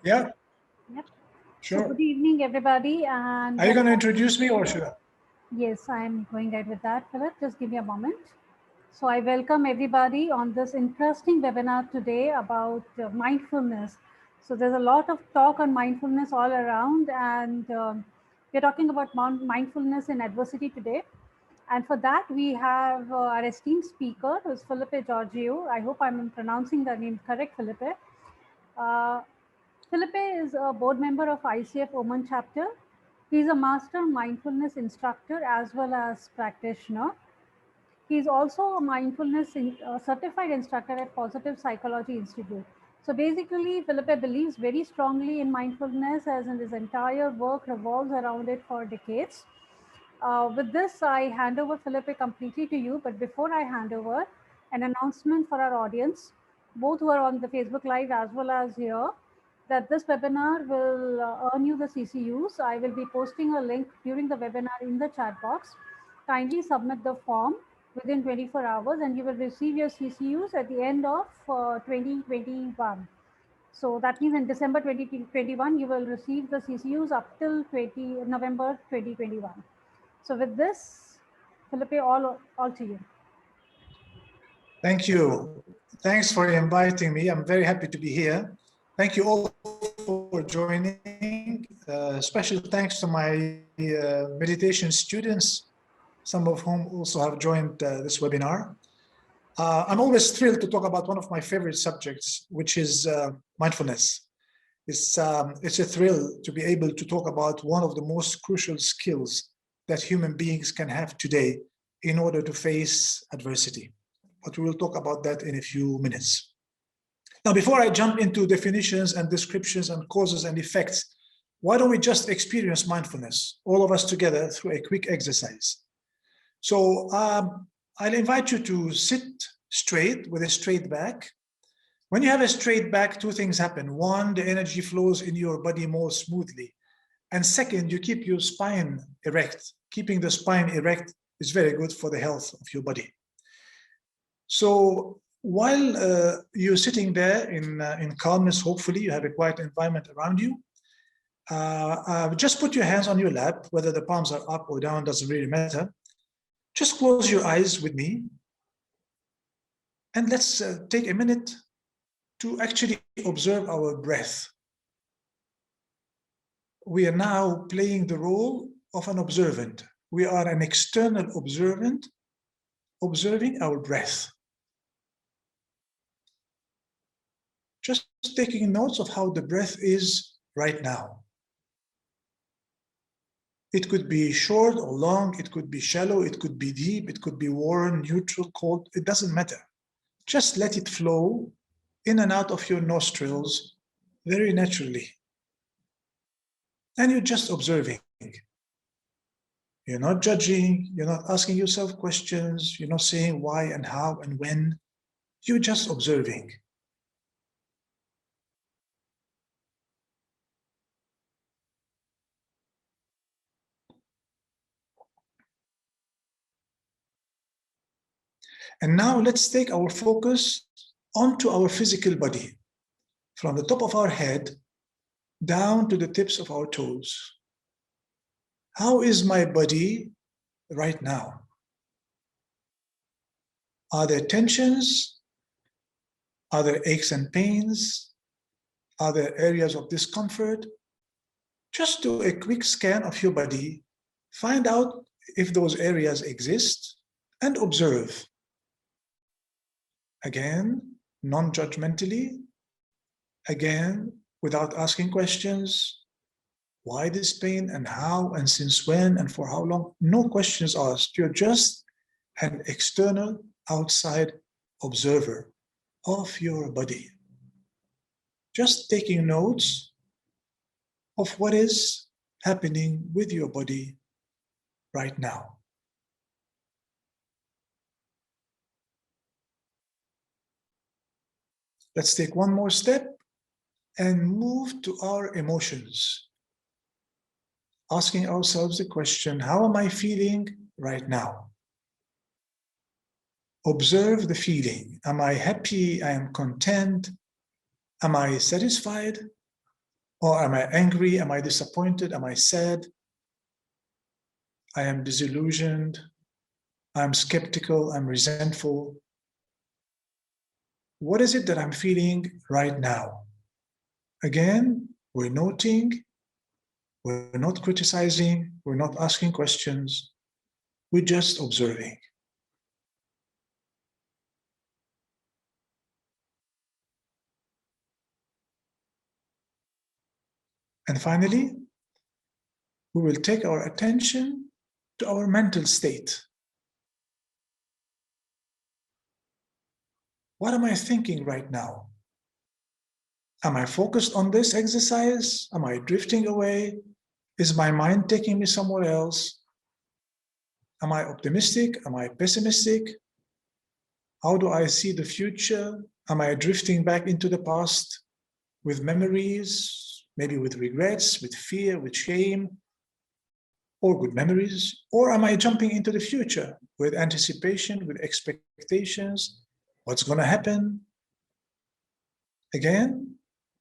Yeah. Yep. Sure. So good evening, everybody. And are you going to introduce me or should I? Yes, I am going ahead with that, Philip. Just give me a moment. So I welcome everybody on this interesting webinar today about mindfulness. So there's a lot of talk on mindfulness all around, and we're talking about mindfulness in adversity today. And for that, we have our esteemed speaker, who is Philippe Georgiou. I hope I'm pronouncing the name correct, Philippe. Uh, Philippe is a board member of ICF Oman chapter. He is a master mindfulness instructor as well as practitioner. He is also a mindfulness certified instructor at Positive Psychology Institute. So basically, Philippe believes very strongly in mindfulness, as in his entire work revolves around it for decades. With this, I hand over, Philippe, completely to you. But before I hand over, an announcement for our audience, both who are on the Facebook Live as well as here, that this webinar will earn you the CCUs. I will be posting a link during the webinar in the chat box. Kindly submit the form within 24 hours and you will receive your CCUs at the end of 2021. So that means in December 2021, you will receive the CCUs up till November 2021. So with this, Philippe, all to you. Thank you. Thanks for inviting me. I'm very happy to be here. Thank you all for joining. Special thanks to my meditation students, some of whom also have joined this webinar. I'm always thrilled to talk about one of my favorite subjects, which is mindfulness. It's a thrill to be able to talk about one of the most crucial skills that human beings can have today in order to face adversity. But we will talk about that in a few minutes. Now, before I jump into definitions and descriptions and causes and effects, why don't we just experience mindfulness, all of us together, through a quick exercise? So I'll invite you to sit straight with a straight back. When you have a straight back, two things happen. One, the energy flows in your body more smoothly. And second, you keep your spine erect. Keeping the spine erect is very good for the health of your body. So while you're sitting there in calmness, hopefully you have a quiet environment around you, just put your hands on your lap, whether the palms are up or down, doesn't really matter. Just close your eyes with me. And let's take a minute to actually observe our breath. We are now playing the role of an observant. We are an external observant, observing our breath. Just taking notes of how the breath is right now. It could be short or long, it could be shallow, it could be deep, it could be warm, neutral, cold, it doesn't matter. Just let it flow in and out of your nostrils very naturally. And you're just observing. You're not judging, you're not asking yourself questions, you're not saying why and how and when. You're just observing. And now let's take our focus onto our physical body, from the top of our head down to the tips of our toes. How is my body right now? Are there tensions? Are there aches and pains? Are there areas of discomfort? Just do a quick scan of your body, find out if those areas exist, and observe. Again, non-judgmentally. Again, without asking questions. Why this pain and how and since when and for how long? No questions asked. You're just an external, outside observer of your body. Just taking notes of what is happening with your body right now. Let's take one more step and move to our emotions. Asking ourselves the question, how am I feeling right now? Observe the feeling. Am I happy? I am content? Am I satisfied? Or am I angry? Am I disappointed? Am I sad? I am disillusioned. I'm skeptical. I'm resentful. What is it that I'm feeling right now? Again, we're noting, we're not criticizing, we're not asking questions, we're just observing. And finally, we will take our attention to our mental state. What am I thinking right now? Am I focused on this exercise? Am I drifting away? Is my mind taking me somewhere else? Am I optimistic? Am I pessimistic? How do I see the future? Am I drifting back into the past with memories, maybe with regrets, with fear, with shame, or good memories? Or am I jumping into the future with anticipation, with expectations? What's going to happen? Again,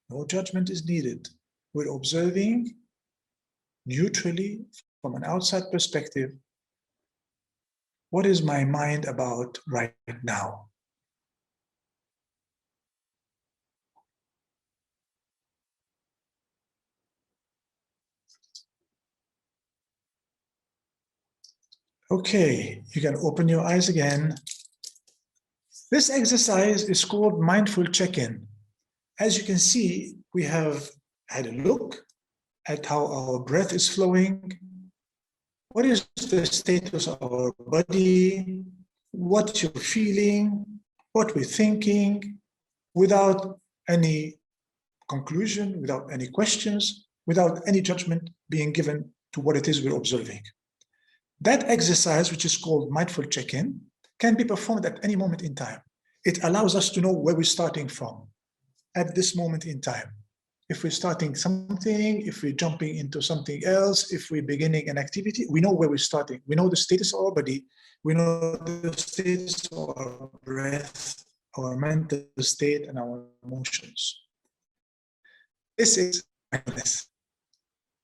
no judgment is needed. We're observing neutrally from an outside perspective. What is my mind about right now? Okay, you can open your eyes again. This exercise is called mindful check-in. As you can see, we have had a look at how our breath is flowing. What is the status of our body? What you're feeling, what we're thinking, without any conclusion, without any questions, without any judgment being given to what it is we're observing. That exercise, which is called mindful check-in, can be performed at any moment in time. It allows us to know where we're starting from at this moment in time. If we're starting something, if we're jumping into something else, if we're beginning an activity, we know where we're starting. We know the status of our body. We know the status of our breath, our mental state, and our emotions. This is mindfulness.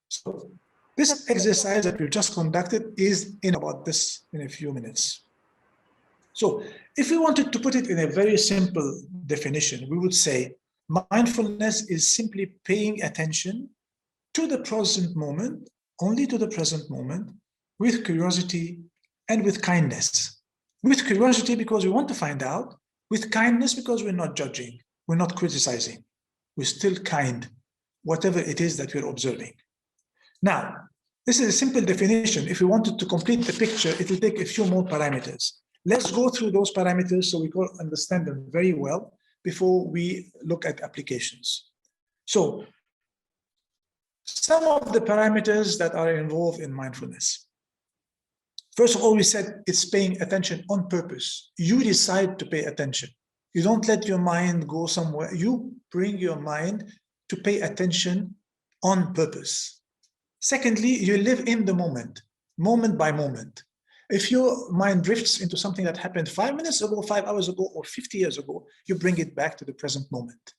So this exercise that we've just conducted is in about this in a few minutes. So if we wanted to put it in a very simple definition, we would say mindfulness is simply paying attention to the present moment, only to the present moment, with curiosity and with kindness. With curiosity because we want to find out, with kindness because we're not judging, we're not criticizing, we're still kind, whatever it is that we're observing. Now, this is a simple definition. If we wanted to complete the picture, it will take a few more parameters. Let's go through those parameters so we can understand them very well before we look at applications. So, some of the parameters that are involved in mindfulness. First of all, we said it's paying attention on purpose. You decide to pay attention. You don't let your mind go somewhere. You bring your mind to pay attention on purpose. Secondly, you live in the moment by moment. If your mind drifts into something that happened 5 minutes ago, 5 hours ago, or 50 years ago, you bring it back to the present moment.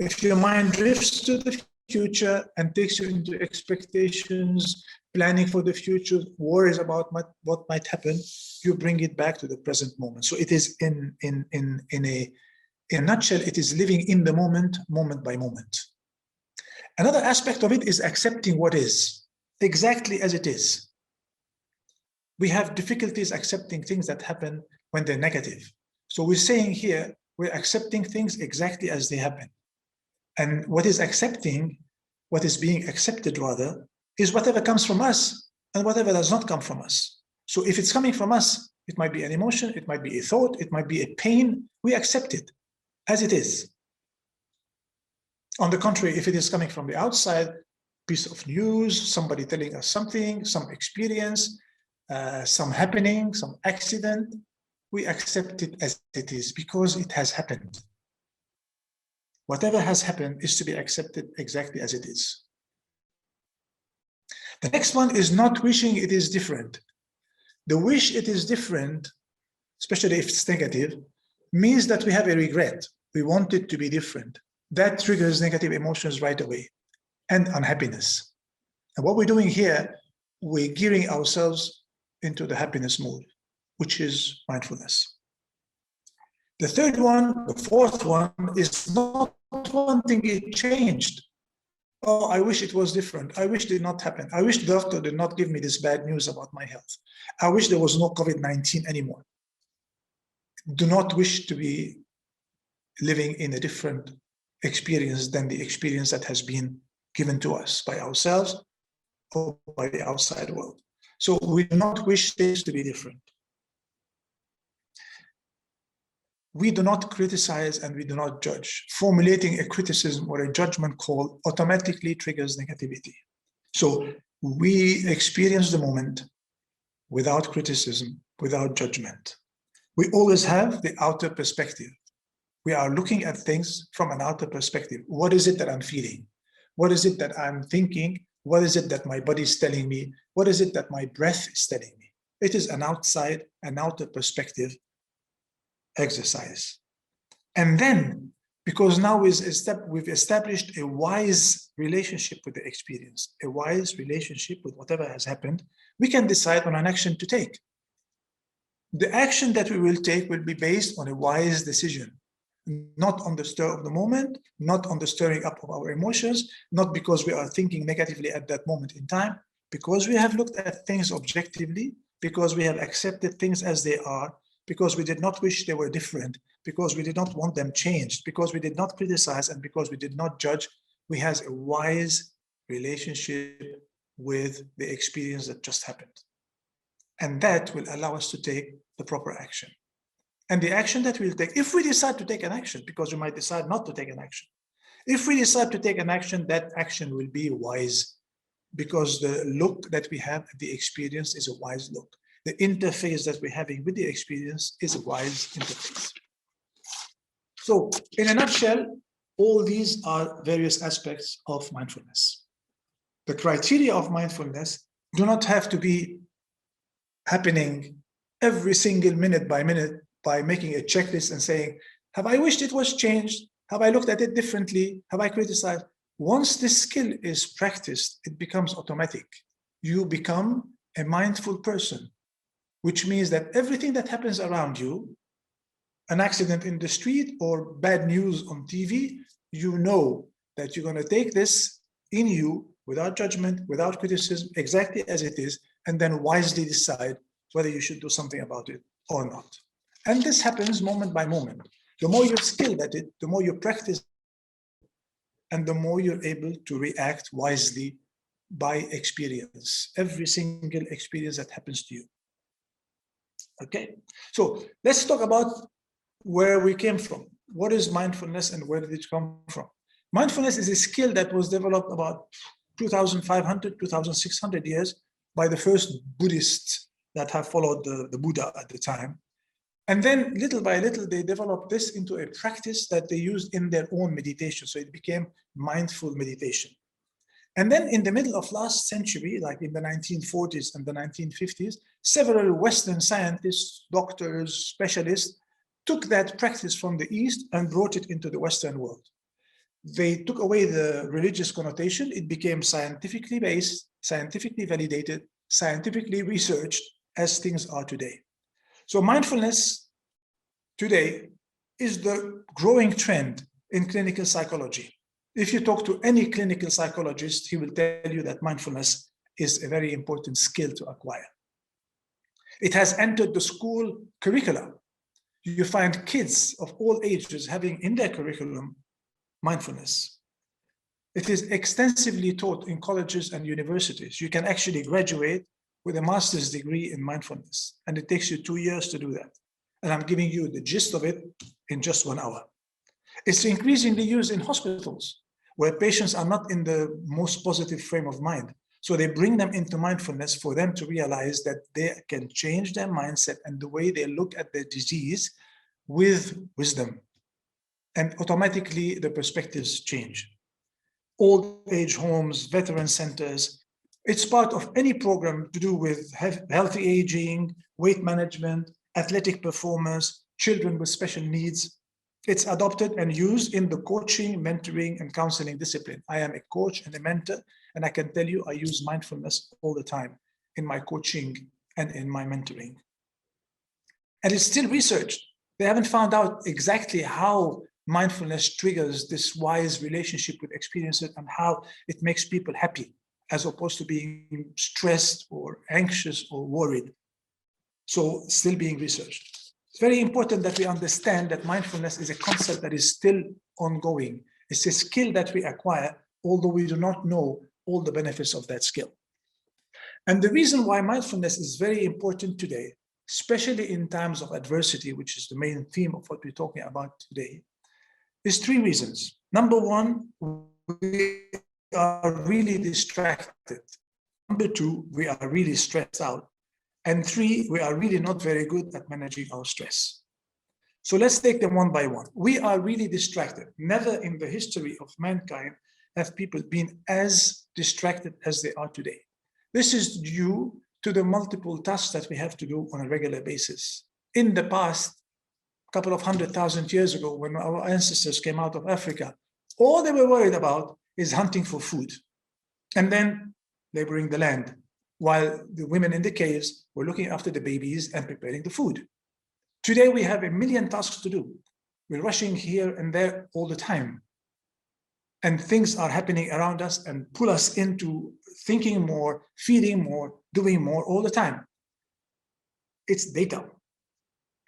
If your mind drifts to the future and takes you into expectations, planning for the future, worries about what might happen, you bring it back to the present moment. So it is in a nutshell, it is living in the moment, moment by moment. Another aspect of it is accepting what is, exactly as it is. We have difficulties accepting things that happen when they're negative. So we're saying here, we're accepting things exactly as they happen. And what is being accepted rather, is whatever comes from us and whatever does not come from us. So if it's coming from us, it might be an emotion, it might be a thought, it might be a pain, we accept it as it is. On the contrary, if it is coming from the outside, piece of news, somebody telling us something, some experience, some happening, some accident, we accept it as it is because it has happened. Whatever has happened is to be accepted exactly as it is. The next one is not wishing it is different. The wish it is different, especially if it's negative, means that we have a regret. We want it to be different. That triggers negative emotions right away. and unhappiness. And what we're doing here, we're gearing ourselves into the happiness mode, which is mindfulness. The third one, the fourth one, is not wanting it changed. Oh, I wish it was different. I wish it did not happen. I wish the doctor did not give me this bad news about my health. I wish there was no COVID-19 anymore. Do not wish to be living in a different experience than the experience that has been given to us by ourselves or by the outside world. So we do not wish things to be different. We do not criticize and we do not judge. Formulating a criticism or a judgment call automatically triggers negativity. So we experience the moment without criticism, without judgment. We always have the outer perspective. We are looking at things from an outer perspective. What is it that I'm feeling? What is it that I'm thinking? What is it that my body is telling me? What is it that my breath is telling me? It is an outer perspective exercise. And then, because now we've established a wise relationship with the experience, a wise relationship with whatever has happened, we can decide on an action to take. The action that we will take will be based on a wise decision, not on the stir of the moment, not on the stirring up of our emotions, not because we are thinking negatively at that moment in time, because we have looked at things objectively, because we have accepted things as they are, because we did not wish they were different, because we did not want them changed, because we did not criticize, and because we did not judge. We have a wise relationship with the experience that just happened. And that will allow us to take the proper action. And the action that we'll take, if we decide to take an action, because we might decide not to take an action. If we decide to take an action, that action will be wise, because the look that we have at the experience is a wise look. The interface that we're having with the experience is a wise interface. So in a nutshell, all these are various aspects of mindfulness. The criteria of mindfulness do not have to be happening every single minute by making a checklist and saying, have I wished it was changed? Have I looked at it differently? Have I criticized? Once this skill is practiced, it becomes automatic. You become a mindful person, which means that everything that happens around you, an accident in the street or bad news on TV, you know that you're going to take this in you without judgment, without criticism, exactly as it is, and then wisely decide whether you should do something about it or not. And this happens moment by moment. The more you're skilled at it, the more you practice, and the more you're able to react wisely by experience, every single experience that happens to you. Okay, so let's talk about where we came from. What is mindfulness and where did it come from? Mindfulness is a skill that was developed about 2,500, 2,600 years by the first Buddhists that have followed the Buddha at the time. And then little by little, they developed this into a practice that they used in their own meditation. So it became mindful meditation. And then in the middle of last century, like in the 1940s and the 1950s, several Western scientists, doctors, specialists, took that practice from the East and brought it into the Western world. They took away the religious connotation. It became scientifically based, scientifically validated, scientifically researched, as things are today. So mindfulness today is the growing trend in clinical psychology. If you talk to any clinical psychologist, he will tell you that mindfulness is a very important skill to acquire. It has entered the school curricula. You find kids of all ages having in their curriculum mindfulness. It is extensively taught in colleges and universities. You can actually graduate with a master's degree in mindfulness, and it takes you 2 years to do that. And I'm giving you the gist of it in just 1 hour. It's increasingly used in hospitals where patients are not in the most positive frame of mind. So they bring them into mindfulness for them to realize that they can change their mindset and the way they look at their disease with wisdom. And automatically the perspectives change. Old age homes, veteran centers, it's part of any program to do with healthy aging, weight management, athletic performance, children with special needs. It's adopted and used in the coaching, mentoring, and counseling discipline. I am a coach and a mentor, and I can tell you I use mindfulness all the time in my coaching and in my mentoring. And it's still researched. They haven't found out exactly how mindfulness triggers this wise relationship with experiences and how it makes people happy, as opposed to being stressed or anxious or worried. So still being researched. It's very important that we understand that mindfulness is a concept that is still ongoing. It's a skill that we acquire, although we do not know all the benefits of that skill. And the reason why mindfulness is very important today, especially in times of adversity, which is the main theme of what we're talking about today, is three reasons. Number one, we are really distracted. Number two, we are really stressed out. And three, we are really not very good at managing our stress. So let's take them one by one. We are really distracted. Never in the history of mankind have people been as distracted as they are today. This is due to the multiple tasks that we have to do on a regular basis. In the past, a couple of 100,000 years ago, when our ancestors came out of Africa, all they were worried about is hunting for food and then laboring the land, while the women in the caves were looking after the babies and preparing the food. Today, we have a million tasks to do. We're rushing here and there all the time. And things are happening around us and pull us into thinking more, feeling more, doing more all the time. It's data.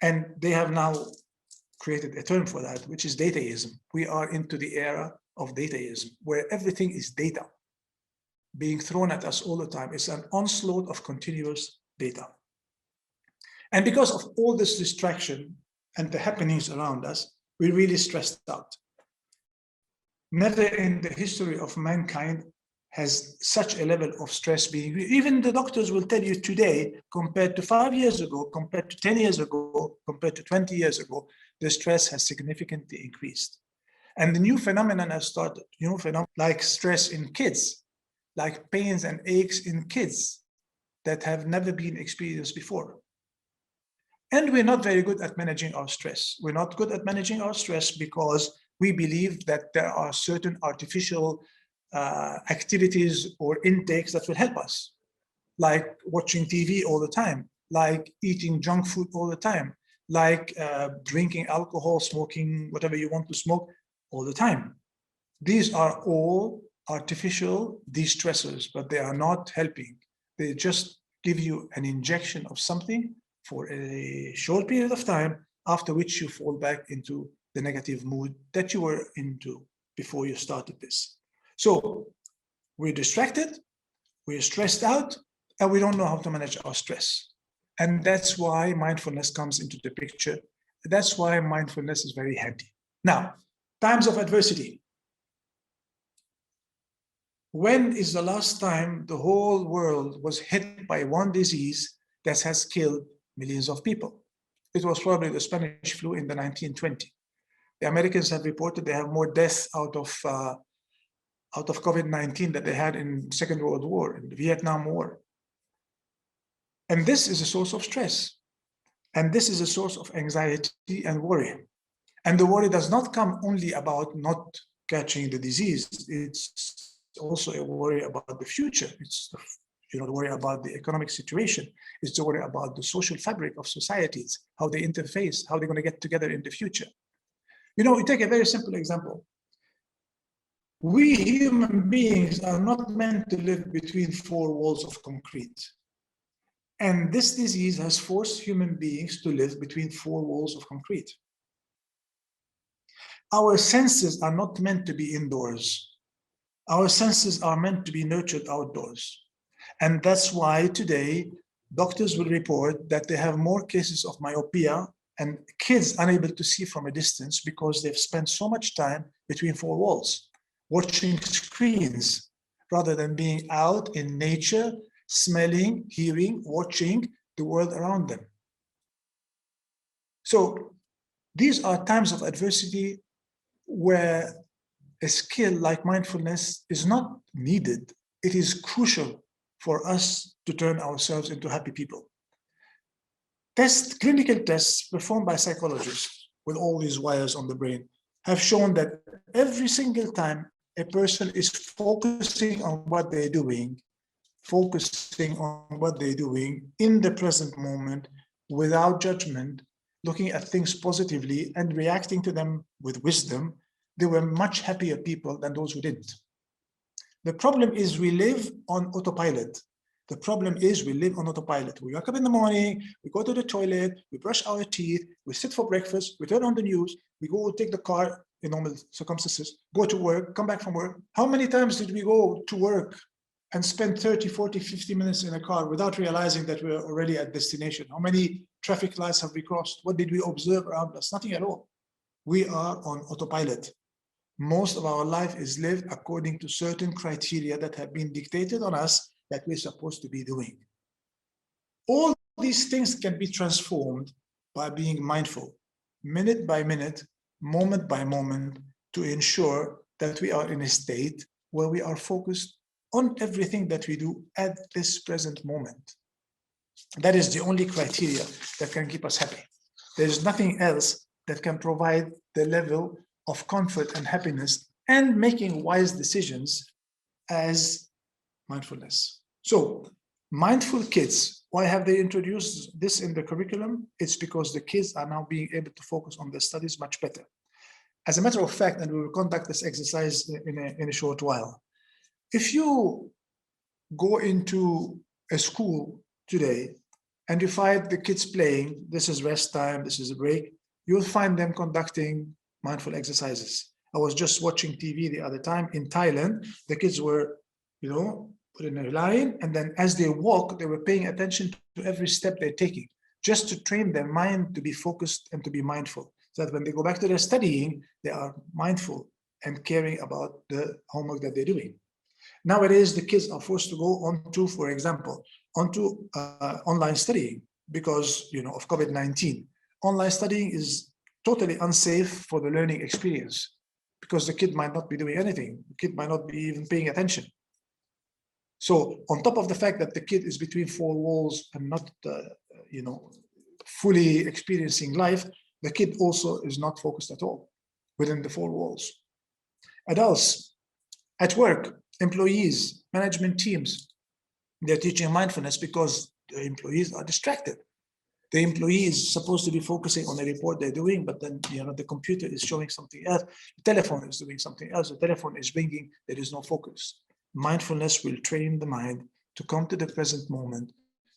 And they have now created a term for that, which is Dataism. We are into the era of Dataism, where everything is data being thrown at us all the time. It's an onslaught of continuous data. And because of all this distraction and the happenings around us, we're really stressed out. Never in the history of mankind has such a level of stress being, even the doctors will tell you today, compared to 5 years ago, compared to 10 years ago, compared to 20 years ago, the stress has significantly increased. And the new phenomenon has started, like stress in kids, like pains and aches in kids that have never been experienced before. And we're not very good at managing our stress. We're not good at managing our stress because we believe that there are certain artificial activities or intakes that will help us, like watching TV all the time, like eating junk food all the time, like drinking alcohol, smoking, whatever you want to smoke all the time. These are all artificial de-stressors, but they are not helping. They just give you an injection of something for a short period of time, after which you fall back into the negative mood that you were into before you started this. So we're distracted, we're stressed out, and we don't know how to manage our stress. And that's why mindfulness comes into the picture. That's why mindfulness is very handy. Now, times of adversity. When is the last time the whole world was hit by one disease that has killed millions of people? It was probably the Spanish flu in the 1920s. The Americans have reported they have more deaths out of COVID-19 that they had in the Second World War, in the Vietnam War. And this is a source of stress. And this is a source of anxiety and worry. And the worry does not come only about not catching the disease. It's also a worry about the future. It's the worry about the economic situation. It's the worry about the social fabric of societies, how they interface, how they're going to get together in the future. You take a very simple example. We human beings are not meant to live between four walls of concrete. And this disease has forced human beings to live between four walls of concrete. Our senses are not meant to be indoors. Our senses are meant to be nurtured outdoors. And that's why today, doctors will report that they have more cases of myopia and kids unable to see from a distance because they've spent so much time between four walls, watching screens, rather than being out in nature, smelling, hearing, watching the world around them. So these are times of adversity where a skill like mindfulness is not needed. It is crucial for us to turn ourselves into happy people. Clinical tests performed by psychologists with all these wires on the brain, have shown that every single time a person is focusing on what they're doing in the present moment without judgment, looking at things positively and reacting to them with wisdom, they were much happier people than those who didn't. The problem is we live on autopilot. The problem is we live on autopilot. We wake up in the morning, we go to the toilet, we brush our teeth, we sit for breakfast, we turn on the news, we go take the car in normal circumstances, go to work, come back from work. How many times did we go to work and spend 30, 40, 50 minutes in a car without realizing that we're already at destination? How many traffic lights have we crossed? What did we observe around us? Nothing at all. We are on autopilot. Most of our life is lived according to certain criteria that have been dictated on us that we're supposed to be doing. All these things can be transformed by being mindful, minute by minute, moment by moment, to ensure that we are in a state where we are focused on everything that we do at this present moment. That is the only criteria that can keep us happy. There's nothing else that can provide the level of comfort and happiness and making wise decisions as mindfulness. So, mindful kids, why have they introduced this in the curriculum? It's because the kids are now being able to focus on their studies much better. As a matter of fact, and we will conduct this exercise in a short while, if you go into a school today and you find the kids playing, this is rest time, this is a break, you'll find them conducting mindful exercises. I was just watching TV the other time in Thailand. The kids were, put in a line, and then as they walk, they were paying attention to every step they're taking, just to train their mind to be focused and to be mindful, so that when they go back to their studying, they are mindful and caring about the homework that they're doing. Nowadays, the kids are forced to go onto, for example, online studying because of COVID-19. Online studying is totally unsafe for the learning experience because the kid might not be doing anything. The kid might not be even paying attention. So on top of the fact that the kid is between four walls and not, fully experiencing life, the kid also is not focused at all within the four walls. Adults at work, employees, management teams, they're teaching mindfulness because the employees are distracted. The employee is supposed to be focusing on the report they're doing, but then the computer is showing something else. The telephone is doing something else. The telephone is ringing. There is no focus. Mindfulness will train the mind to come to the present moment,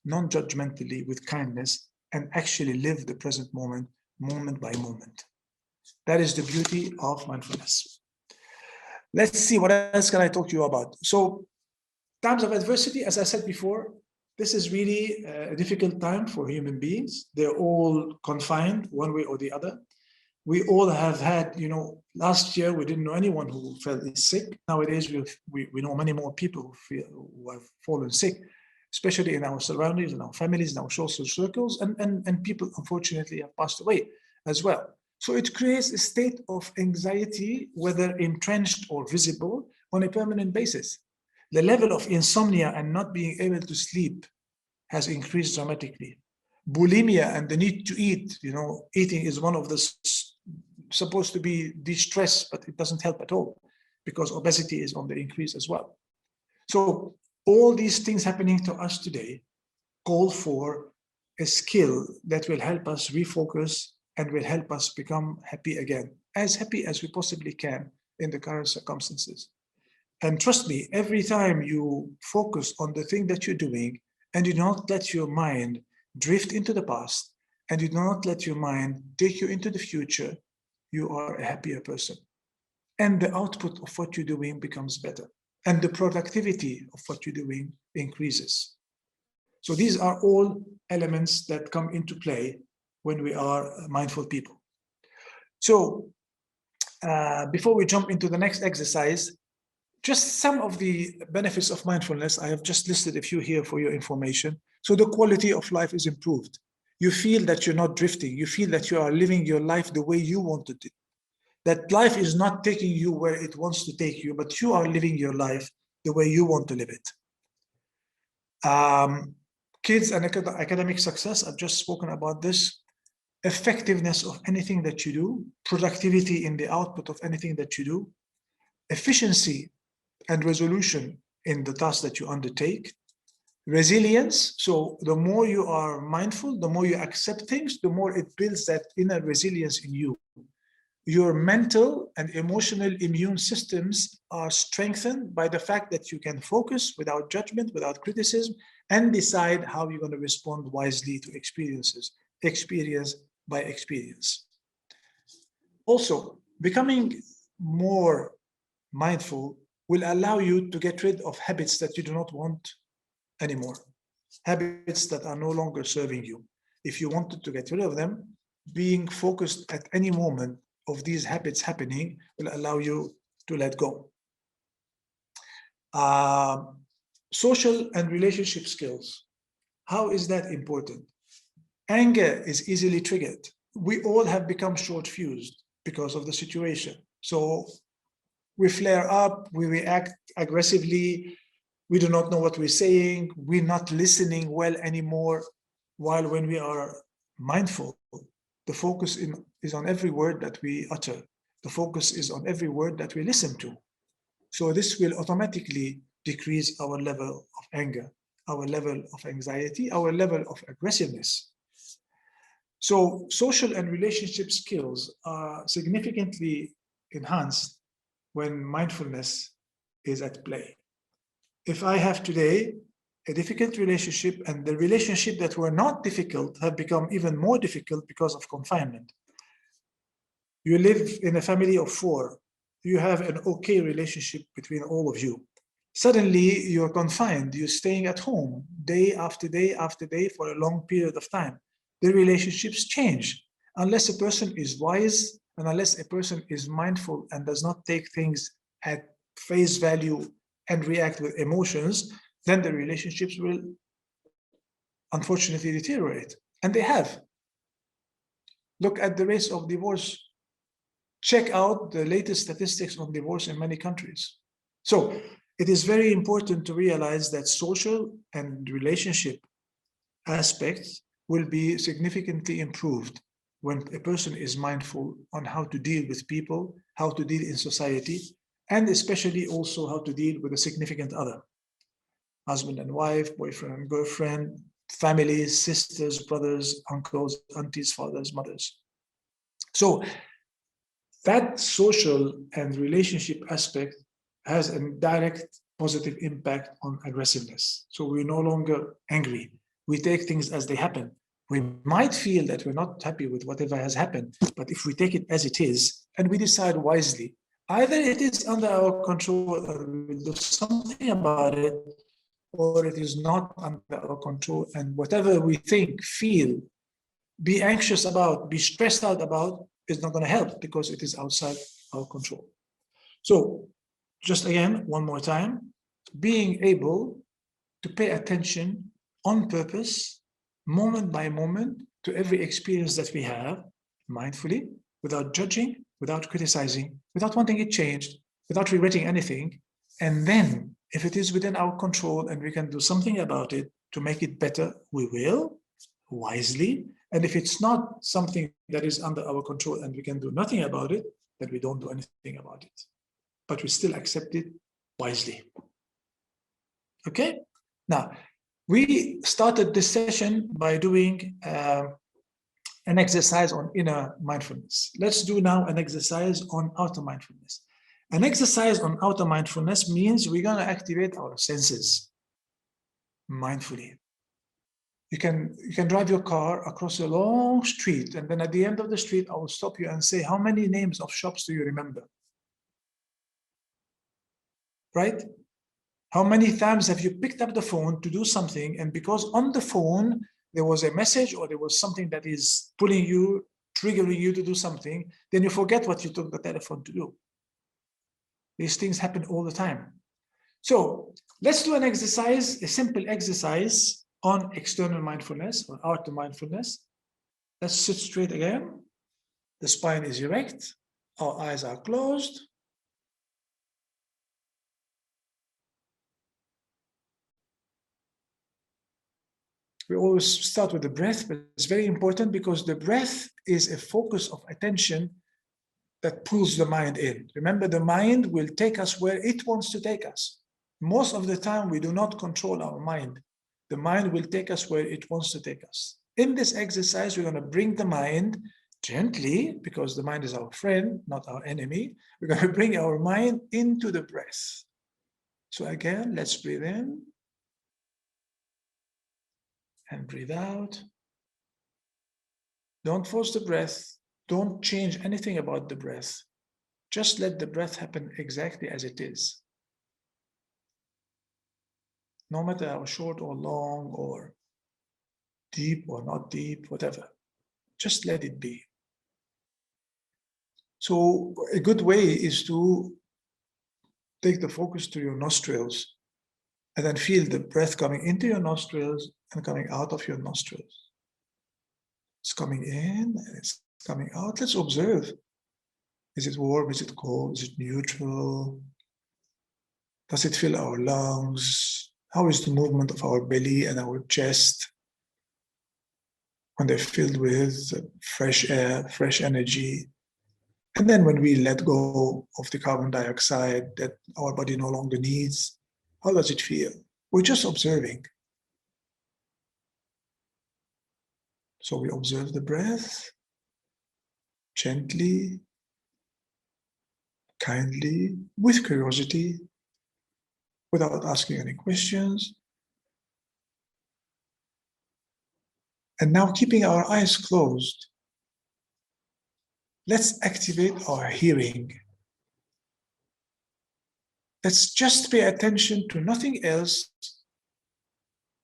non-judgmentally, with kindness, and actually live the present moment, moment by moment. That is the beauty of mindfulness. Let's see, what else can I talk to you about? So, times of adversity, as I said before, this is really a difficult time for human beings. They're all confined one way or the other. We all have had, last year we didn't know anyone who fell sick. Nowadays we know many more people who have fallen sick, especially in our surroundings, in our families, in our social circles, and people unfortunately have passed away as well. So it creates a state of anxiety, whether entrenched or visible, on a permanent basis. The level of insomnia and not being able to sleep has increased dramatically. Bulimia and the need to eat, eating is one of the supposed to be de-stress, but it doesn't help at all because obesity is on the increase as well. So all these things happening to us today call for a skill that will help us refocus and will help us become happy again, as happy as we possibly can in the current circumstances. And trust me, every time you focus on the thing that you're doing and you do not let your mind drift into the past and you do not let your mind take you into the future, you are a happier person. And the output of what you're doing becomes better. And the productivity of what you're doing increases. So these are all elements that come into play when we are mindful people. So before we jump into the next exercise, just some of the benefits of mindfulness. I have just listed a few here for your information. So the quality of life is improved. You feel that you're not drifting. You feel that you are living your life the way you want it. That life is not taking you where it wants to take you, but you are living your life the way you want to live it. Kids and academic success, I've just spoken about this. effectiveness of anything that you do, productivity in the output of anything that you do, efficiency and resolution in the task that you undertake, resilience. So the more you are mindful, the more you accept things, the more it builds that inner resilience in you. Your mental and emotional immune systems are strengthened by the fact that you can focus without judgment, without criticism, and decide how you're going to respond wisely to experiences, experience by experience. Also, becoming more mindful will allow you to get rid of habits that you do not want anymore, habits that are no longer serving you. If you wanted to get rid of them, being focused at any moment of these habits happening will allow you to let go. Social and relationship skills. How is that important? Anger is easily triggered. We all have become short-fused because of the situation. So we flare up, we react aggressively, we do not know what we're saying, we're not listening well anymore. While when we are mindful, the focus is on every word that we utter. The focus is on every word that we listen to. So this will automatically decrease our level of anger, our level of anxiety, our level of aggressiveness. So social and relationship skills are significantly enhanced when mindfulness is at play. If I have today a difficult relationship and the relationship that were not difficult have become even more difficult because of confinement. You live in a family of 4. You have an okay relationship between all of you. Suddenly you're confined, you're staying at home day after day after day for a long period of time. The relationships change. Unless a person is wise and unless a person is mindful and does not take things at face value and react with emotions, then the relationships will unfortunately deteriorate. And they have. Look at the rates of divorce. Check out the latest statistics on divorce in many countries. So it is very important to realize that social and relationship aspects will be significantly improved when a person is mindful on how to deal with people, how to deal in society, and especially also how to deal with a significant other. Husband and wife, boyfriend and girlfriend, families, sisters, brothers, uncles, aunties, fathers, mothers. So that social and relationship aspect has a direct positive impact on aggressiveness. So we're no longer angry. We take things as they happen. We might feel that we're not happy with whatever has happened, but if we take it as it is and we decide wisely, either it is under our control and we'll do something about it, or it is not under our control, and whatever we think, feel, be anxious about, be stressed out about, is not going to help because it is outside our control. So just again, one more time, being able to pay attention on purpose, moment by moment, to every experience that we have, mindfully, without judging, without criticizing, without wanting it changed, without regretting anything. And then, if it is within our control and we can do something about it to make it better, we will, wisely. And if it's not something that is under our control and we can do nothing about it, then we don't do anything about it. But we still accept it wisely. Okay? Now, we started this session by doing an exercise on inner mindfulness. Let's do now an exercise on outer mindfulness. An exercise on outer mindfulness means we're going to activate our senses mindfully. You can drive your car across a long street, and then at the end of the street, I will stop you and say, how many names of shops do you remember? Right? How many times have you picked up the phone to do something, and because on the phone there was a message or there was something that is pulling you, triggering you to do something, then you forget what you took the telephone to do. These things happen all the time. So let's do an exercise, a simple exercise on external mindfulness or outer mindfulness. Let's sit straight again. The spine is erect. Our eyes are closed. We always start with the breath, but it's very important because the breath is a focus of attention that pulls the mind in. Remember, the mind will take us where it wants to take us. Most of the time, we do not control our mind. The mind will take us where it wants to take us. In this exercise, we're going to bring the mind gently, because the mind is our friend, not our enemy. We're going to bring our mind into the breath. So again, let's breathe in and breathe out. Don't force the breath. Don't change anything about the breath. Just let the breath happen exactly as it is. No matter how short or long or deep or not deep, whatever. Just let it be. So a good way is to take the focus to your nostrils and then feel the breath coming into your nostrils and coming out of your nostrils. It's coming in and it's coming out. Let's observe. Is it warm? Is it cold? Is it neutral? Does it fill our lungs? How is the movement of our belly and our chest when they're filled with fresh air, fresh energy? And then when we let go of the carbon dioxide that our body no longer needs, how does it feel? We're just observing. So we observe the breath gently, kindly, with curiosity, without asking any questions. And now, keeping our eyes closed, let's activate our hearing. Let's just pay attention to nothing else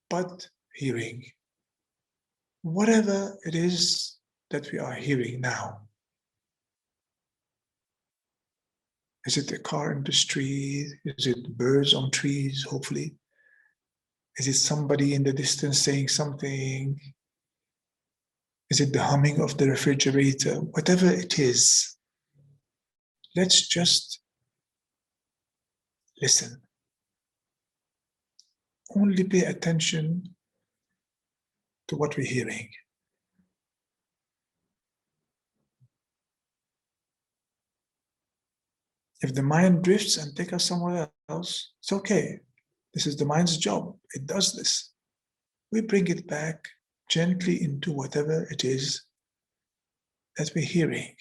but hearing. Whatever it is that we are hearing now. Is it a car in the street? Is it birds on trees, hopefully? Is it somebody in the distance saying something? Is it the humming of the refrigerator? Whatever it is, let's just listen. Only pay attention to what we're hearing. If the mind drifts and takes us somewhere else, it's okay. This is the mind's job. It does this. We bring it back gently into whatever it is that we're hearing.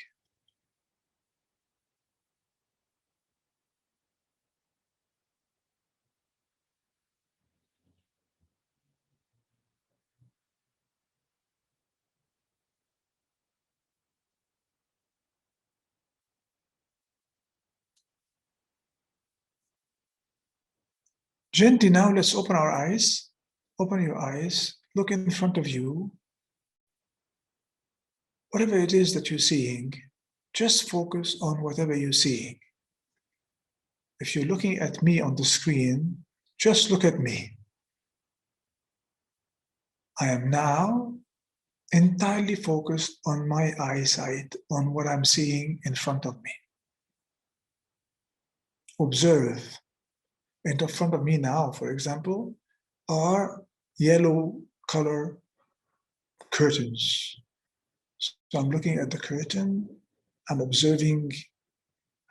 Gently now, let's open our eyes. Open your eyes. Look in front of you. Whatever it is that you're seeing, just focus on whatever you're seeing. If you're looking at me on the screen, just look at me. I am now entirely focused on my eyesight, on what I'm seeing in front of me. Observe. In front of me now, for example, are yellow color curtains. So I'm looking at the curtain. I'm observing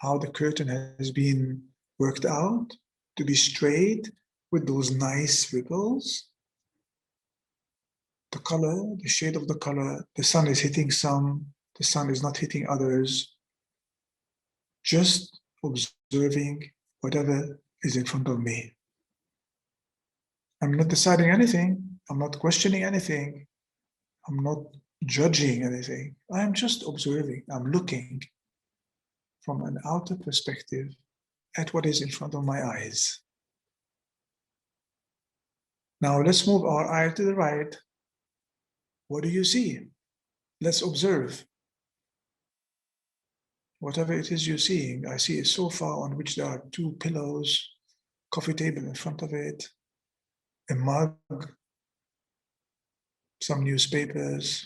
how the curtain has been worked out to be straight with those nice ripples. The color, the shade of the color, the sun is hitting some, the sun is not hitting others. Just observing whatever is in front of me. I'm not deciding anything. I'm not questioning anything. I'm not judging anything. I'm just observing. I'm looking from an outer perspective at what is in front of my eyes. Now let's move our eye to the right. What do you see? Let's observe. Whatever it is you're seeing, I see a sofa on which there are two pillows, coffee table in front of it, a mug, some newspapers.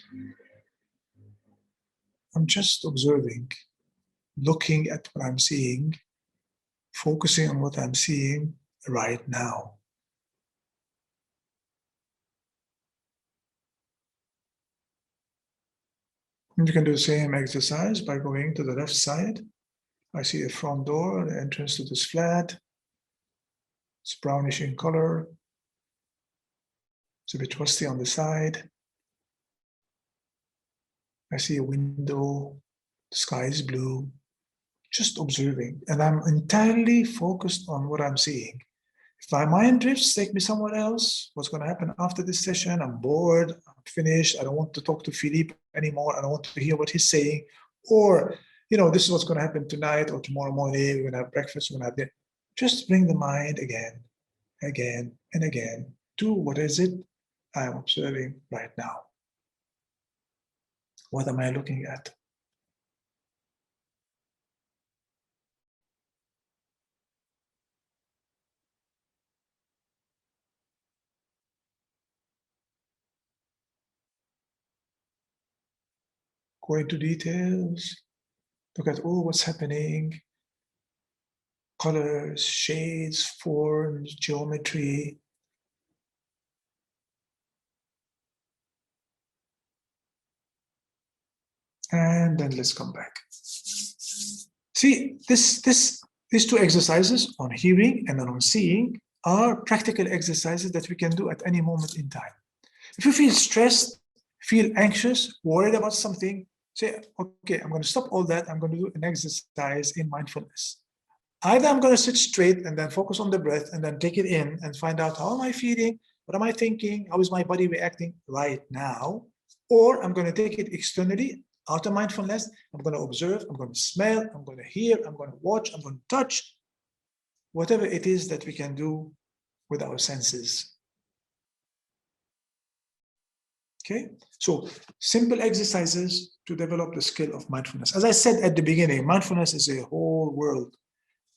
I'm just observing, looking at what I'm seeing, focusing on what I'm seeing right now. And you can do the same exercise by going to the left side. I see a front door, the entrance to this flat. It's brownish in color. It's a bit rusty on the side. I see a window, the sky is blue, just observing. And I'm entirely focused on what I'm seeing. If my mind drifts, take me somewhere else. What's going to happen after this session? I'm bored, I'm finished. I don't want to talk to Philippe anymore. I don't want to hear what he's saying. Or, this is what's going to happen tonight or tomorrow morning. We're going to have breakfast, we're going to have dinner. Just bring the mind again, and again to what is it I'm observing right now. What am I looking at? Go into details, look at what's happening, colors, shades, forms, geometry. And then let's come back. See, these two exercises on hearing and on seeing are practical exercises that we can do at any moment in time. If you feel stressed, feel anxious, worried about something, say, okay, I'm going to stop all that. I'm going to do an exercise in mindfulness. Either I'm going to sit straight and then focus on the breath and then take it in and find out how am I feeling, what am I thinking, how is my body reacting right now, or I'm going to take it externally, out of mindfulness. I'm going to observe, I'm going to smell, I'm going to hear, I'm going to watch, I'm going to touch, whatever it is that we can do with our senses. Okay, so simple exercises to develop the skill of mindfulness. As I said at the beginning, mindfulness is a whole world,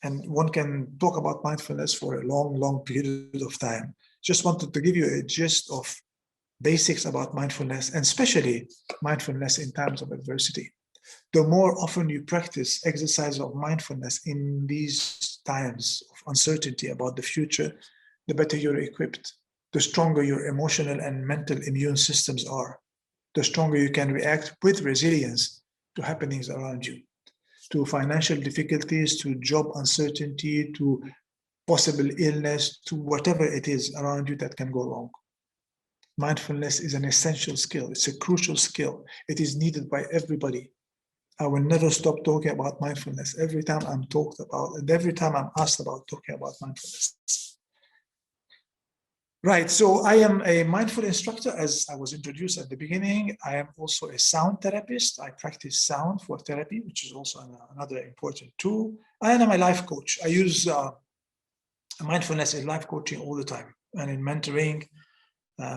and one can talk about mindfulness for a long, long period of time. Just wanted to give you a gist of basics about mindfulness, and especially mindfulness in times of adversity. The more often you practice exercise of mindfulness in these times of uncertainty about the future, the better you're equipped, the stronger your emotional and mental immune systems are, the stronger you can react with resilience to happenings around you, to financial difficulties, to job uncertainty, to possible illness, to whatever it is around you that can go wrong. Mindfulness is an essential skill. It's a crucial skill. It is needed by everybody. I will never stop talking about mindfulness every time I'm talked about, and every time I'm asked about talking about mindfulness. Right, so I am a mindful instructor, as I was introduced at the beginning. I am also a sound therapist. I practice sound for therapy, which is also another important tool. And I'm a life coach. I use mindfulness in life coaching all the time, and in mentoring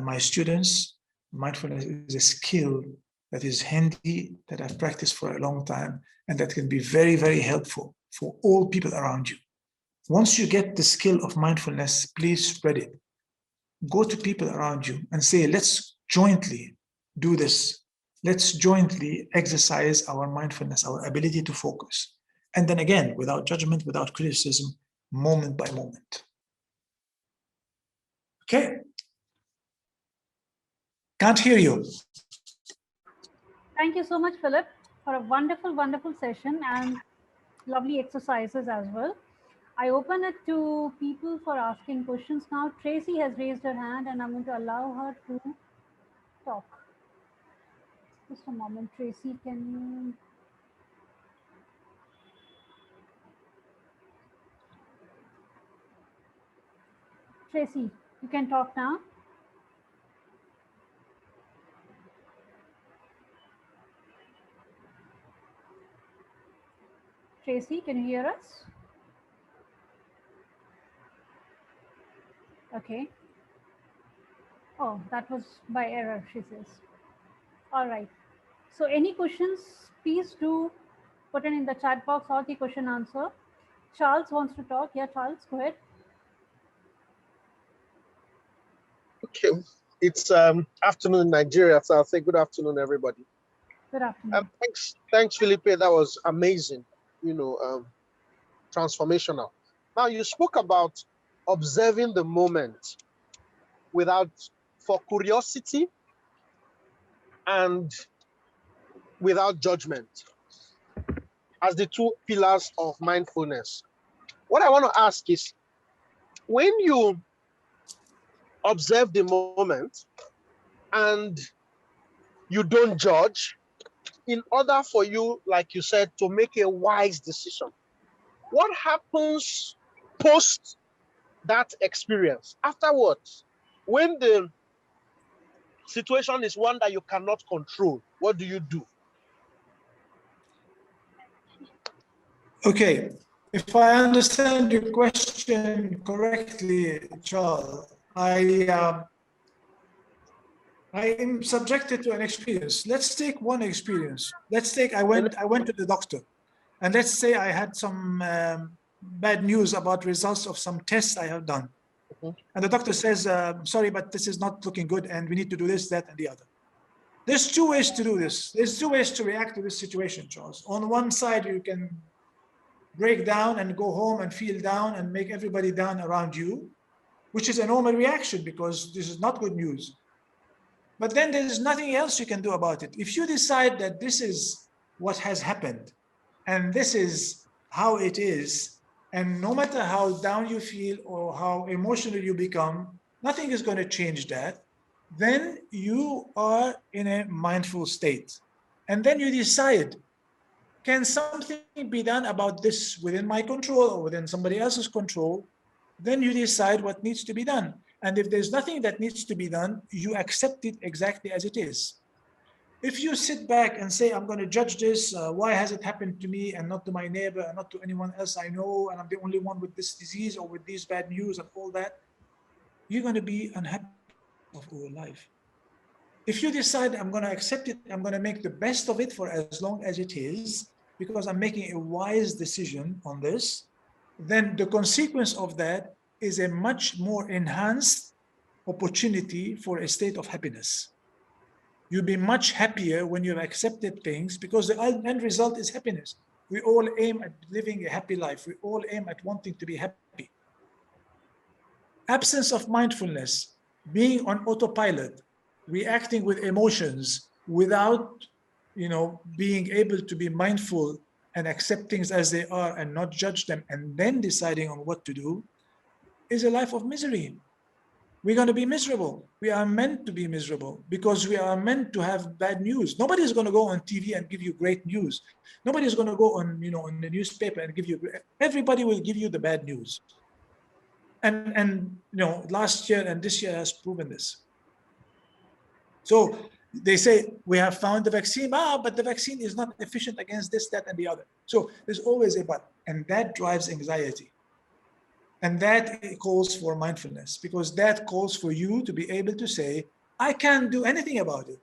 my students. Mindfulness is a skill that is handy, that I've practiced for a long time, and that can be very, very helpful for all people around you. Once you get the skill of mindfulness, please spread it. Go to people around you and say, let's jointly do this. Let's jointly exercise our mindfulness, our ability to focus. And then again, without judgment, without criticism, moment by moment. Okay? Can't hear you. Thank you so much, Philip, for a wonderful, wonderful session and lovely exercises as well. I open it to people for asking questions now. Tracy has raised her hand and I'm going to allow her to talk. Just a moment, Tracy, can you? Tracy, you can talk now. Tracy, can you hear us? Okay. Oh, that was by error, she says. All right. So any questions, please do put it in the chat box or the question answer. Charles wants to talk. Yeah, Charles, go ahead. Okay, it's afternoon in Nigeria, so I'll say good afternoon, everybody. Good afternoon. Thanks, Philippe. That was amazing. Transformational. Now you spoke about observing the moment for curiosity and without judgment as the two pillars of mindfulness. What I want to ask is, when you observe the moment and you don't judge, in order for you, like you said, to make a wise decision, what happens post that experience? Afterwards, when the situation is one that you cannot control, what do you do? Okay, if I understand your question correctly, Charles, I am subjected to an experience. Let's take one experience. Let's take I went to the doctor, and let's say I had some bad news about results of some tests I have done, and the doctor says, "Sorry, but this is not looking good, and we need to do this, that, and the other." There's two ways to do this. There's two ways to react to this situation, Charles. On one side, you can break down and go home and feel down and make everybody down around you, which is a normal reaction because this is not good news. But then there's nothing else you can do about it. If you decide that this is what has happened and this is how it is, and no matter how down you feel or how emotional you become, nothing is going to change that, then you are in a mindful state. And then you decide, can something be done about this within my control or within somebody else's control? Then you decide what needs to be done. And if there's nothing that needs to be done, you accept it exactly as it is. If you sit back and say, I'm going to judge this, why has it happened to me and not to my neighbor and not to anyone else I know, and I'm the only one with this disease or with these bad news and all that, you're going to be unhappy of all life. If you decide, I'm going to accept it, I'm going to make the best of it for as long as it is, because I'm making a wise decision on this, then the consequence of that is a much more enhanced opportunity for a state of happiness. You'll be much happier when you've accepted things, because the end result is happiness. We all aim at living a happy life. We all aim at wanting to be happy. Absence of mindfulness, being on autopilot, reacting with emotions without, being able to be mindful and accept things as they are and not judge them and then deciding on what to do, is a life of misery. We're going to be miserable. We are meant to be miserable because we are meant to have bad news. Nobody's going to go on TV and give you great news. Nobody's going to go on, on the newspaper and give you, everybody will give you the bad news. And last year and this year has proven this. So they say, we have found the vaccine, but the vaccine is not efficient against this, that, and the other. So there's always a but, and that drives anxiety. And that calls for mindfulness, because that calls for you to be able to say, I can't do anything about it.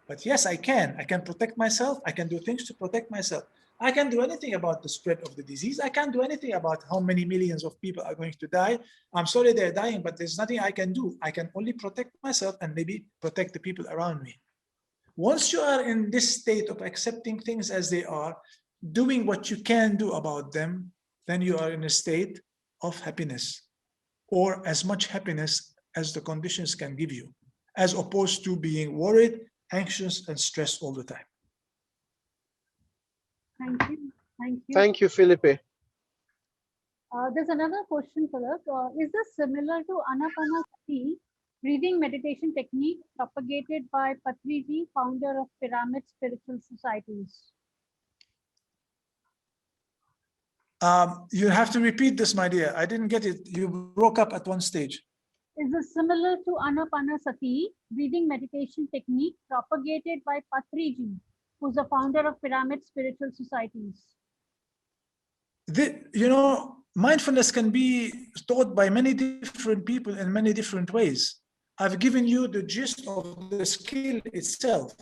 But yes, I can. I can protect myself. I can do things to protect myself. I can't do anything about the spread of the disease. I can't do anything about how many millions of people are going to die. I'm sorry they're dying, but there's nothing I can do. I can only protect myself and maybe protect the people around me. Once you are in this state of accepting things as they are, doing what you can do about them, then you are in a state of happiness, or as much happiness as the conditions can give you, as opposed to being worried, anxious, and stressed all the time. Thank you. Thank you. Thank you, Philippe. There's another question, Philip. Is this similar to Anapanasati, breathing meditation technique propagated by Patriji, founder of Pyramid Spiritual Societies? You have to repeat this, my dear. I didn't get it. You broke up at one stage. Is this similar to Anapanasati, breathing meditation technique propagated by Patriji, who's the founder of Pyramid Spiritual Societies? Mindfulness can be taught by many different people in many different ways. I've given you the gist of the skill itself.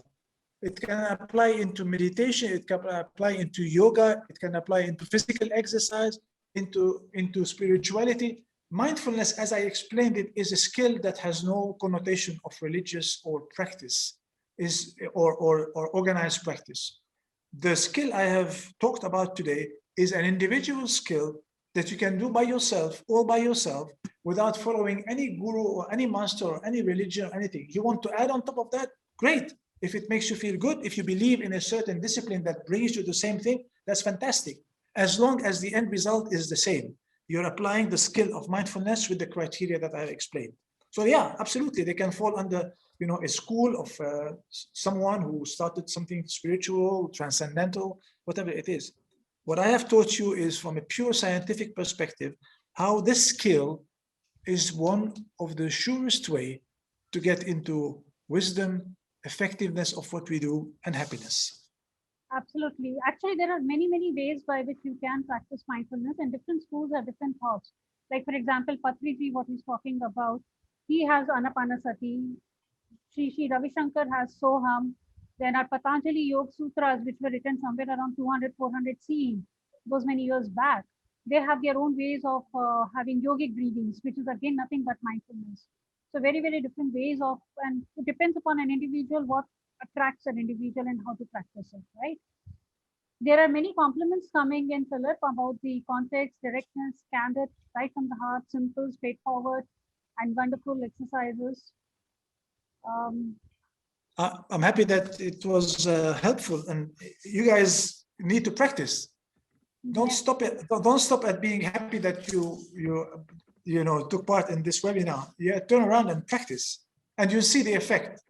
It can apply into meditation, it can apply into yoga, it can apply into physical exercise, into spirituality. Mindfulness, as I explained it, is a skill that has no connotation of religious or practice, or organized practice. The skill I have talked about today is an individual skill that you can do by yourself, all by yourself, without following any guru or any master or any religion or anything. You want to add on top of that? Great. If it makes you feel good, if you believe in a certain discipline that brings you the same thing, that's fantastic. As long as the end result is the same, you're applying the skill of mindfulness with the criteria that I explained. So yeah, absolutely, they can fall under, a school of someone who started something spiritual, transcendental, whatever it is. What I have taught you is from a pure scientific perspective, how this skill is one of the surest way to get into wisdom, effectiveness of what we do, and happiness. Absolutely. Actually, there are many, many ways by which you can practice mindfulness, and different schools have different thoughts. Like, for example, Patriji, what he's talking about, he has Anapanasati. Sri Ravi Shankar has Soham. Then our Patanjali Yoga Sutras, which were written somewhere around 200, 400 CE, those many years back, they have their own ways of having yogic breathings, which is again nothing but mindfulness. So very, very different ways of, and it depends upon an individual what attracts an individual and how to practice it, right? There are many compliments coming in, Philip, about the context, directness, candid, right from the heart, simple, straightforward, and wonderful exercises. I'm happy that it was helpful, and you guys need to practice. Don't stop it. Don't stop at being happy that you took part in this webinar. Yeah, turn around and practice, and you'll see the effect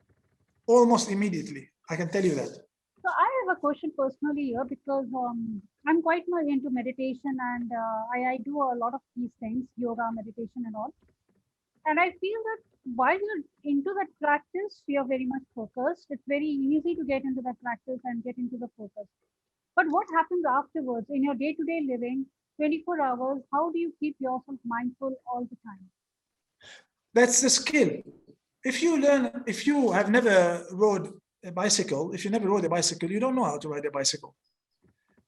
almost immediately. I can tell you that. So I have a question personally here, because I'm quite much into meditation, and I do a lot of these things, yoga, meditation, and all. And I feel that while you're into that practice, you're very much focused. It's very easy to get into that practice and get into the focus. But what happens afterwards in your day-to-day living, 24 hours, how do you keep yourself mindful all the time? That's the skill. If you have never rode a bicycle, you don't know how to ride a bicycle.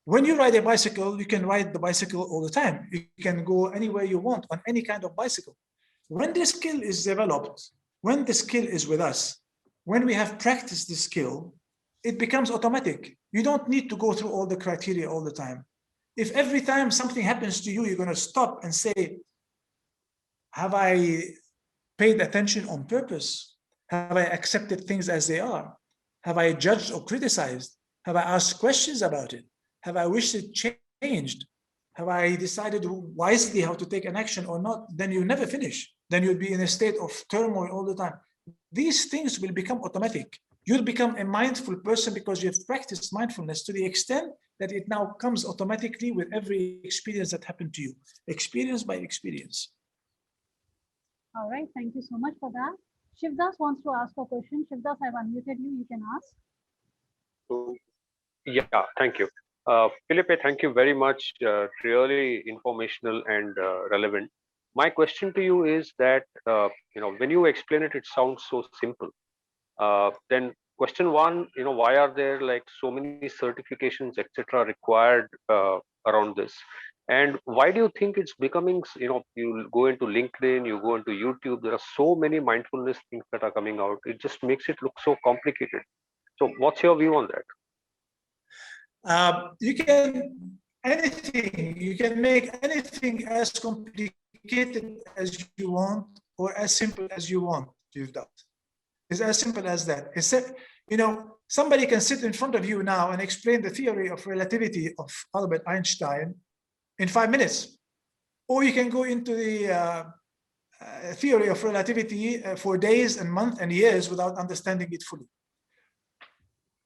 When you ride a bicycle, you can ride the bicycle all the time. You can go anywhere you want on any kind of bicycle. When the skill is developed, when the skill is with us, when we have practiced the skill, it becomes automatic. You don't need to go through all the criteria all the time. If every time something happens to you, you're going to stop and say, have I paid attention on purpose? Have I accepted things as they are? Have I judged or criticized? Have I asked questions about it? Have I wished it changed? Have I decided wisely how to take an action or not? Then you never finish. Then you'll be in a state of turmoil all the time. These things will become automatic. You'll become a mindful person because you've practiced mindfulness to the extent that it now comes automatically with every experience that happened to you, experience by experience. All right, thank you so much for that. Shivdas wants to ask a question. Shivdas, I've unmuted you. You can ask. Yeah, thank you. Philippe, thank you very much. Really informational and relevant. My question to you is that, when you explain it, it sounds so simple. Then question one, why are there like so many certifications, etc., required around this? And why do you think it's becoming, you go into LinkedIn, you go into YouTube, there are so many mindfulness things that are coming out. It just makes it look so complicated. So what's your view on that? You can make anything as complicated as you want or as simple as you want. You've done. It's as simple as that. Somebody can sit in front of you now and explain the theory of relativity of Albert Einstein in 5 minutes. Or you can go into the theory of relativity for days and months and years without understanding it fully.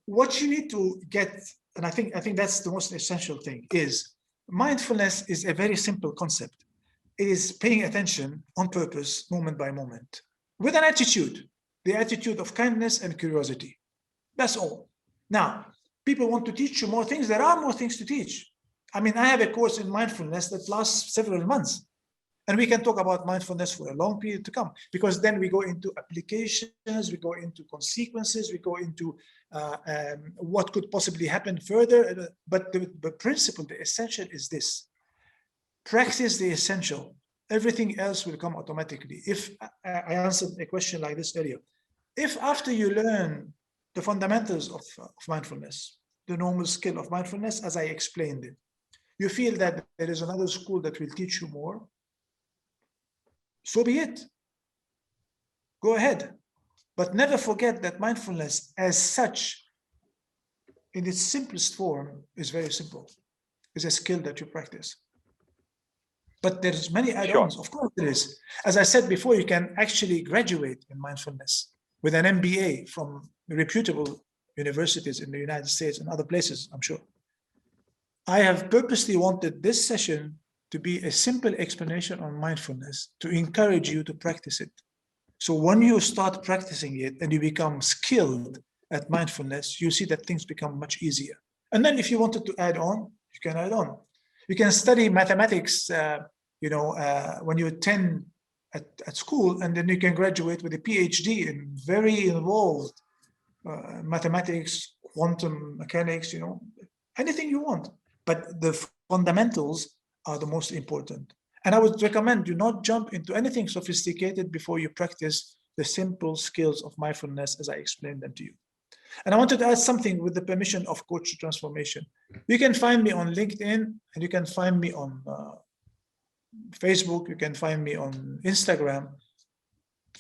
What you need to get, and I think that's the most essential thing, is mindfulness is a very simple concept. It is paying attention on purpose, moment by moment, with an attitude, the attitude of kindness and curiosity. That's all. Now, people want to teach you more things. There are more things to teach. I mean, I have a course in mindfulness that lasts several months. And we can talk about mindfulness for a long period to come, because then we go into applications, we go into consequences, we go into what could possibly happen further. But the principle, the essential is this. Practice the essential. Everything else will come automatically. If I answered a question like this earlier, if after you learn the fundamentals of mindfulness, the normal skill of mindfulness, as I explained it, you feel that there is another school that will teach you more, so be it. Go ahead. But never forget that mindfulness as such, in its simplest form, is very simple. It's a skill that you practice. But there's many add-ons. Of course there is. As I said before, you can actually graduate in mindfulness with an MBA from reputable universities in the United States and other places, I'm sure. I have purposely wanted this session to be a simple explanation on mindfulness to encourage you to practice it. So when you start practicing it and you become skilled at mindfulness, you see that things become much easier. And then if you wanted to add on, you can add on. You can study mathematics, when you're 10 at school, and then you can graduate with a PhD in very involved mathematics, quantum mechanics, anything you want. But the fundamentals are the most important. And I would recommend you not jump into anything sophisticated before you practice the simple skills of mindfulness as I explained them to you. And I wanted to add something with the permission of Coach Transformation. You can find me on LinkedIn, and you can find me on Facebook, you can find me on Instagram.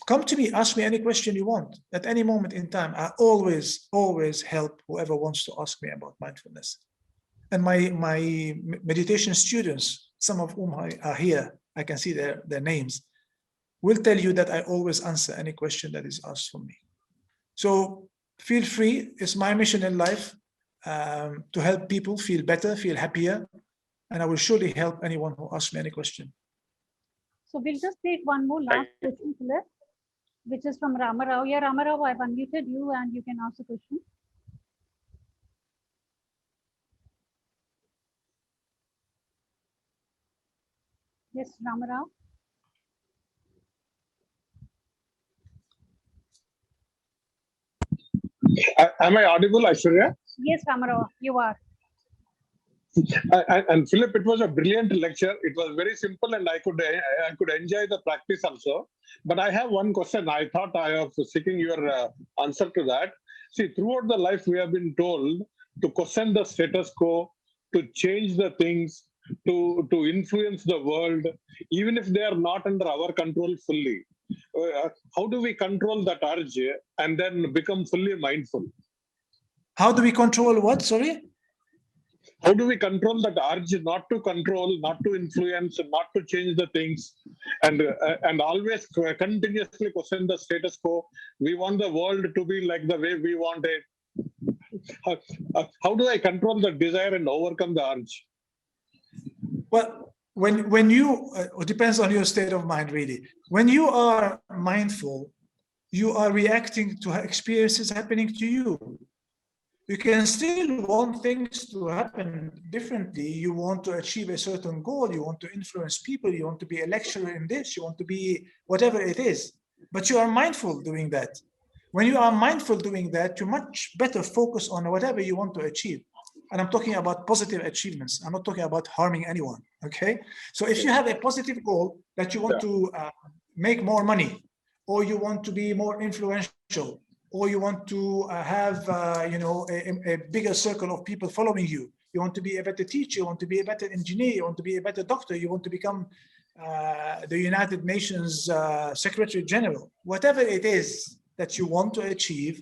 Come to me, ask me any question you want. At any moment in time, I always help whoever wants to ask me about mindfulness. And my meditation students, some of whom are here, I can see their names, will tell you that I always answer any question that is asked from me. So feel free. It's my mission in life to help people feel better, feel happier, and I will surely help anyone who asks me any question. So we'll just take one more last question, Philip, which is from Ramarao. Yeah, Ramarao, I've unmuted you and you can ask the question. Yes, Ramarao. Am I audible, Aishwarya? Yes, Ramarao, you are. And Philip, it was a brilliant lecture. It was very simple, and I could enjoy the practice also. But I have one question. I thought I was seeking your answer to that. See, throughout the life, we have been told to question the status quo, to change the things, to influence the world, even if they are not under our control fully. How do we control that urge and then become fully mindful? How do we control what? Sorry? How do we control that urge not to control, not to influence, not to change the things, and always continuously question the status quo? We want the world to be like the way we want it. How do I control the desire and overcome the urge? Well, when you, it depends on your state of mind, really. When you are mindful, you are reacting to experiences happening to you. You can still want things to happen differently. You want to achieve a certain goal. You want to influence people. You want to be a lecturer in this. You want to be whatever it is. But you are mindful doing that. When you are mindful doing that, you much better focus on whatever you want to achieve. And I'm talking about positive achievements. I'm not talking about harming anyone, okay? So if you have a positive goal that you want to make more money, or you want to be more influential, or you want to have a bigger circle of people following you. You want to be a better teacher, you want to be a better engineer, you want to be a better doctor, you want to become the United Nations Secretary General. Whatever it is that you want to achieve,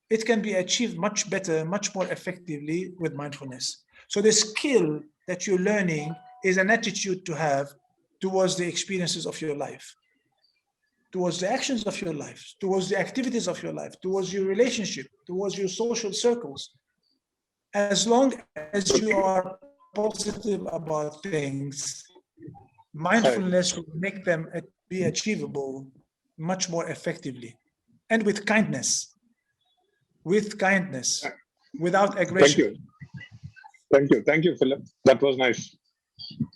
it can be achieved much better, much more effectively with mindfulness. So the skill that you're learning is an attitude to have towards the experiences of your life, towards the actions of your life, towards the activities of your life, towards your relationship, towards your social circles. As long as you are positive about things, mindfulness will make them be achievable much more effectively, and with kindness, without aggression. Thank you, Philip. That was nice.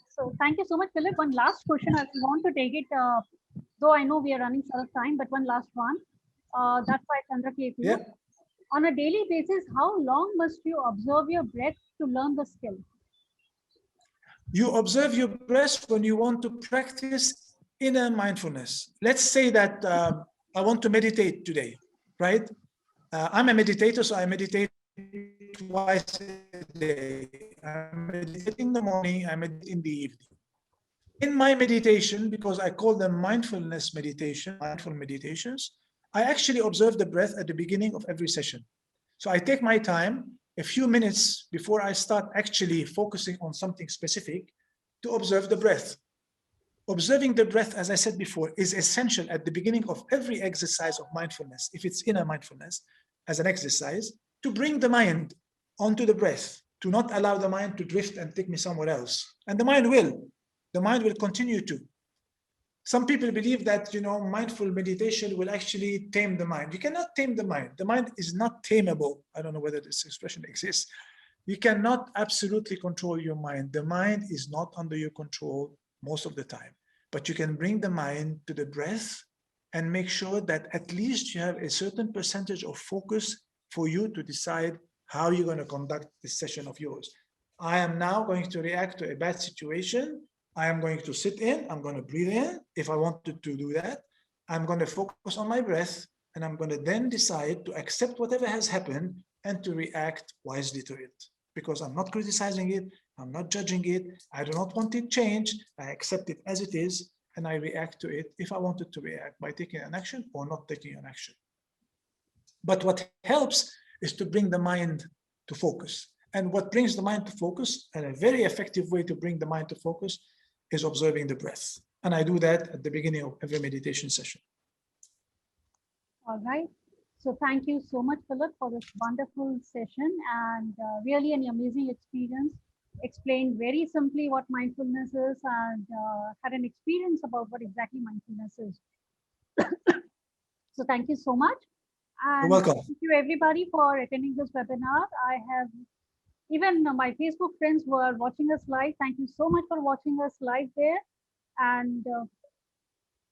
So thank you so much, Philip. One last question. I want to take it, though I know we are running short of time, but one last one. That's why Chandra gave you. Yeah. On a daily basis, how long must you observe your breath to learn the skill? You observe your breath when you want to practice inner mindfulness. Let's say that I want to meditate today, right? I'm a meditator, so I meditate twice a day. I meditate in the morning, I meditate in the evening. In my meditation, because I call them mindfulness meditation, mindful meditations, I actually observe the breath at the beginning of every session. So I take my time, a few minutes before I start actually focusing on something specific, to observe the breath. Observing the breath, as I said before, is essential at the beginning of every exercise of mindfulness, if it's inner mindfulness, as an exercise, to bring the mind onto the breath, to not allow the mind to drift and take me somewhere else. And the mind will continue to. Some people believe that, mindful meditation will actually tame the mind. You cannot tame the mind. The mind is not tameable. I don't know whether this expression exists. You cannot absolutely control your mind. The mind is not under your control most of the time, but you can bring the mind to the breath and make sure that at least you have a certain percentage of focus for you to decide how you're going to conduct this session of yours. I am now going to react to a bad situation. I am going to sit in, I'm going to breathe in. If I wanted to do that, I'm going to focus on my breath, and I'm going to then decide to accept whatever has happened and to react wisely to it. Because I'm not criticizing it, I'm not judging it, I do not want it changed, I accept it as it is, and I react to it if I wanted to react by taking an action or not taking an action. But what helps is to bring the mind to focus. And what brings the mind to focus, and a very effective way to bring the mind to focus, is observing the breath. And I do that at the beginning of every meditation session. All right. So thank you so much, Philip, for this wonderful session, and really an amazing experience. Explained very simply what mindfulness is, and had an experience about what exactly mindfulness is. So thank you so much. And You're welcome. thank you everybody for attending this webinar. I have even my Facebook friends who are watching us live. Thank you so much for watching us live there. And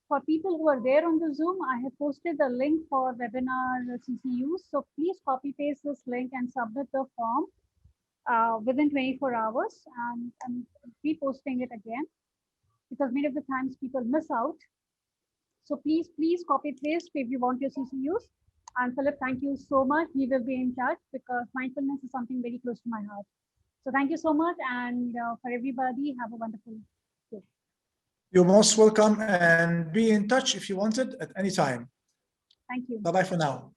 for people who are there on the Zoom, I have posted the link for webinar CCUs. So please copy paste this link and submit the form within 24 hours. And I'm reposting it again, because many of the times people miss out. So please copy paste if you want your CCUs. And Philip, thank you so much. We will be in touch, because mindfulness is something very close to my heart. So thank you so much. And for everybody, have a wonderful day. You're most welcome, and be in touch if you wanted at any time. Thank you. Bye-bye for now.